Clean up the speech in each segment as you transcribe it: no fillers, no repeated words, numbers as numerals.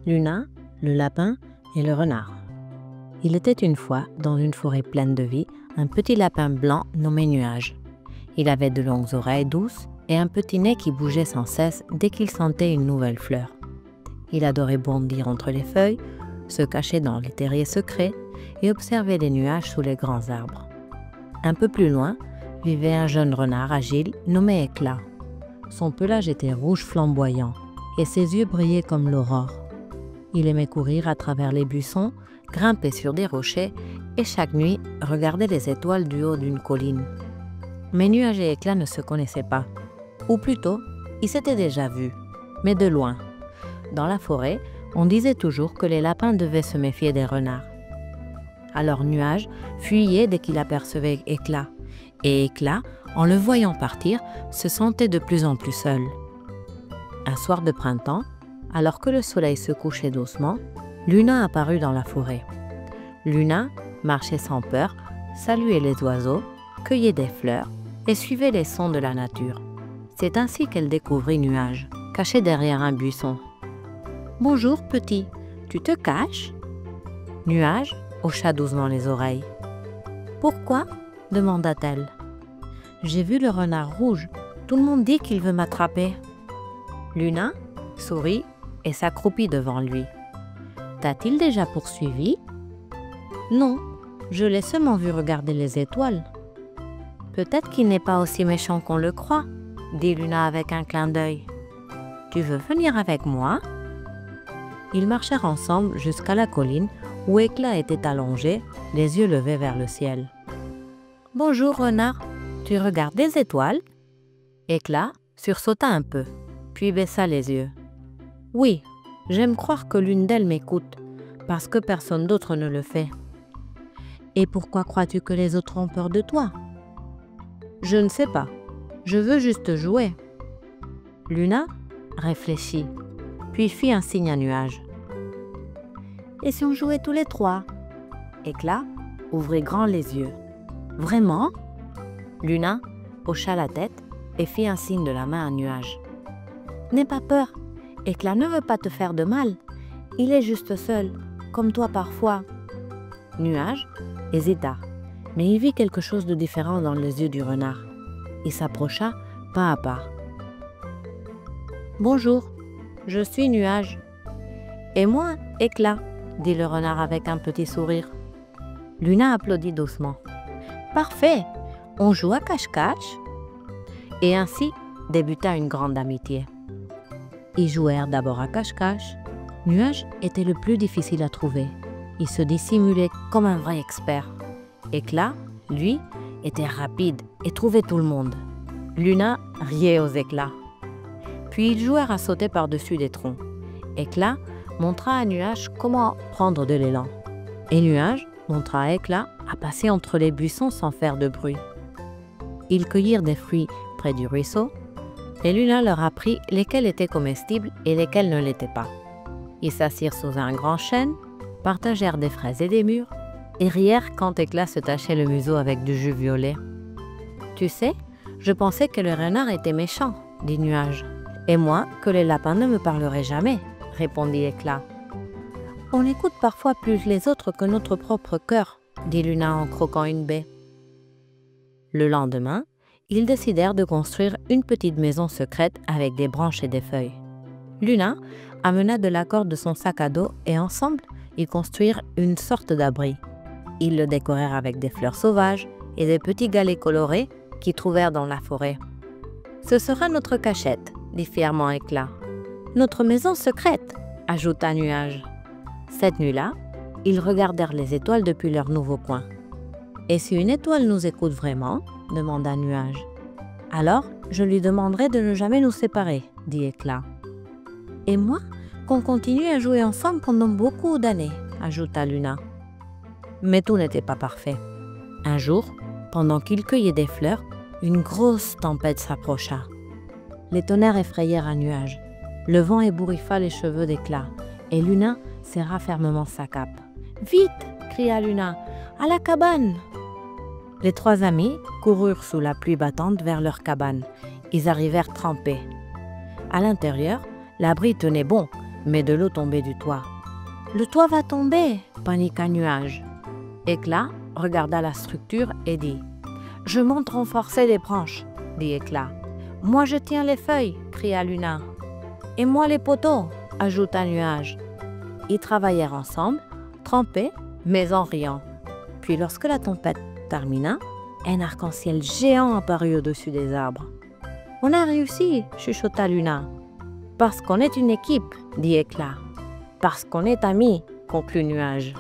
Luna, le lapin et le renard. Il était une fois, dans une forêt pleine de vie, un petit lapin blanc nommé Nuage. Il avait de longues oreilles douces et un petit nez qui bougeait sans cesse dès qu'il sentait une nouvelle fleur. Il adorait bondir entre les feuilles, se cacher dans les terriers secrets et observer les nuages sous les grands arbres. Un peu plus loin, vivait un jeune renard agile nommé Éclat. Son pelage était rouge flamboyant et ses yeux brillaient comme l'aurore. Il aimait courir à travers les buissons, grimper sur des rochers et chaque nuit regarder les étoiles du haut d'une colline. Mais Nuage et Éclat ne se connaissaient pas. Ou plutôt, ils s'étaient déjà vus, mais de loin. Dans la forêt, on disait toujours que les lapins devaient se méfier des renards. Alors Nuage fuyait dès qu'il apercevait Éclat, et Éclat, en le voyant partir, se sentait de plus en plus seul. Un soir de printemps, alors que le soleil se couchait doucement, Luna apparut dans la forêt. Luna marchait sans peur, saluait les oiseaux, cueillait des fleurs et suivait les sons de la nature. C'est ainsi qu'elle découvrit Nuage, caché derrière un buisson. « Bonjour, petit, tu te caches ?» Nuage hocha doucement les oreilles. « Pourquoi ?» demanda-t-elle. « J'ai vu le renard rouge. Tout le monde dit qu'il veut m'attraper. » Luna sourit et s'accroupit devant lui. « T'a-t-il déjà poursuivi ?»« Non, je l'ai seulement vu regarder les étoiles. »« Peut-être qu'il n'est pas aussi méchant qu'on le croit, » dit Luna avec un clin d'œil. « Tu veux venir avec moi ?» Ils marchèrent ensemble jusqu'à la colline où Éclat était allongé, les yeux levés vers le ciel. « Bonjour, renard, tu regardes des étoiles ?» Éclat sursauta un peu, puis baissa les yeux. « Oui, j'aime croire que l'une d'elles m'écoute, parce que personne d'autre ne le fait. »« Et pourquoi crois-tu que les autres ont peur de toi ?»« Je ne sais pas, je veux juste jouer. » Luna réfléchit, puis fit un signe à Nuage. « Et si on jouait tous les trois ?» Éclat ouvrit grand les yeux. « Vraiment ?» Luna hocha la tête et fit un signe de la main à Nuage. « N'aie pas peur, Éclat ne veut pas te faire de mal. Il est juste seul, comme toi parfois. » Nuage hésita, mais il vit quelque chose de différent dans les yeux du renard. Il s'approcha pas à pas. « Bonjour, je suis Nuage. »« Et moi, Éclat, » dit le renard avec un petit sourire. Luna applaudit doucement. « Parfait, on joue à cache-cache ?» Et ainsi débuta une grande amitié. Ils jouèrent d'abord à cache-cache. Nuage était le plus difficile à trouver. Il se dissimulait comme un vrai expert. Éclat, lui, était rapide et trouvait tout le monde. Luna riait aux éclats. Puis ils jouèrent à sauter par-dessus des troncs. Éclat montra à Nuage comment prendre de l'élan. Et Nuage montra à Éclat à passer entre les buissons sans faire de bruit. Ils cueillirent des fruits près du ruisseau et Luna leur apprit lesquels étaient comestibles et lesquels ne l'étaient pas. Ils s'assirent sous un grand chêne, partagèrent des fraises et des mûres et rièrent quand Éclat se tachait le museau avec du jus violet. « Tu sais, je pensais que le renard était méchant, » dit Nuage. « Et moi, que les lapins ne me parleraient jamais, » répondit Éclat. « On écoute parfois plus les autres que notre propre cœur, » dit Luna en croquant une baie. Le lendemain, ils décidèrent de construire une petite maison secrète avec des branches et des feuilles. Luna amena de la corde de son sac à dos et ensemble, ils construirent une sorte d'abri. Ils le décorèrent avec des fleurs sauvages et des petits galets colorés qu'ils trouvèrent dans la forêt. « Ce sera notre cachette, » dit fièrement Éclat. « Notre maison secrète, » ajouta Nuage. Cette nuit-là, ils regardèrent les étoiles depuis leur nouveau coin. « Et si une étoile nous écoute vraiment ?» demanda Nuage. « Alors, je lui demanderai de ne jamais nous séparer, » dit Éclat. « Et moi, qu'on continue à jouer ensemble pendant beaucoup d'années, » ajouta Luna. Mais tout n'était pas parfait. Un jour, pendant qu'ils cueillaient des fleurs, une grosse tempête s'approcha. Les tonnerres effrayèrent un Nuage. Le vent ébouriffa les cheveux d'Éclat et Luna serra fermement sa cape. « Vite !» cria Luna. « À la cabane !» Les trois amis coururent sous la pluie battante vers leur cabane. Ils arrivèrent trempés. À l'intérieur, l'abri tenait bon, mais de l'eau tombait du toit. « Le toit va tomber !» paniqua Nuage. Éclat regarda la structure et dit « Je monte renforcer les branches !» dit Éclat. « Moi je tiens les feuilles !» cria Luna. « Et moi les poteaux !» ajouta Nuage. Ils travaillèrent ensemble, trempés, mais en riant. Puis lorsque la tempête termina, un arc-en-ciel géant apparut au-dessus des arbres. « On a réussi !» chuchota Luna. « Parce qu'on est une équipe !» dit Éclat. « Parce qu'on est amis !» conclut Nuage.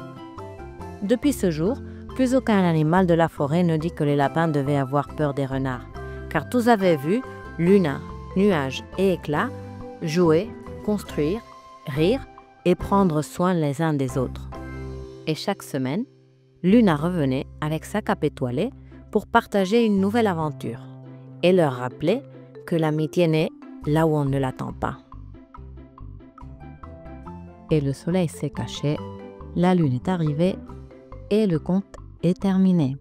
Depuis ce jour, plus aucun animal de la forêt ne dit que les lapins devaient avoir peur des renards, car tous avaient vu Luna, Nuage et Éclat jouer, construire, rire et prendre soin les uns des autres. Et chaque semaine, Luna revenait avec sa cape étoilée pour partager une nouvelle aventure et leur rappeler que l'amitié naît là où on ne l'attend pas. Et le soleil s'est caché, la lune est arrivée et le conte est terminé.